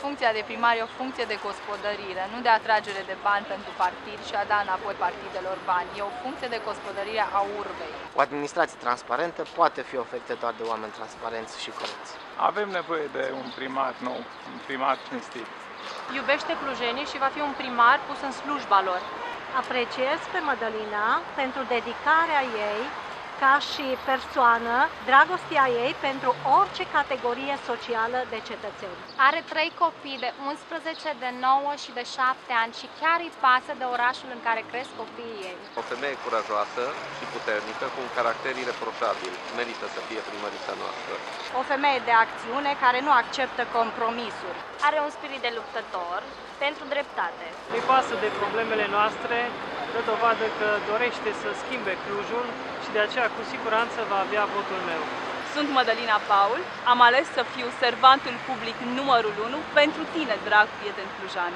Funcția de primar e o funcție de gospodărire, nu de atragere de bani pentru partid și a da înapoi partidelor bani. E o funcție de gospodărire a urbei. O administrație transparentă poate fi oferită doar de oameni transparenți și corecți. Avem nevoie de un primar nou, un primar cinstit. Iubește clujenii și va fi un primar pus în slujba lor. Apreciez pe Mădălina pentru dedicarea ei ca și persoană, dragostea ei pentru orice categorie socială de cetățeni. Are 3 copii de 11, de 9 și de 7 ani și chiar îi pasă de orașul în care cresc copiii ei. O femeie curajoasă și puternică, cu un caracter ireproșabil, merită să fie primărița noastră. O femeie de acțiune care nu acceptă compromisuri. Are un spirit de luptător pentru dreptate. Îi pasă de problemele noastre, dă dovadă că dorește să schimbe Clujul și de aceea cu siguranță va avea votul meu. Sunt Mădălina Paul, am ales să fiu servantul public numărul 1 pentru tine, drag prieten clujan.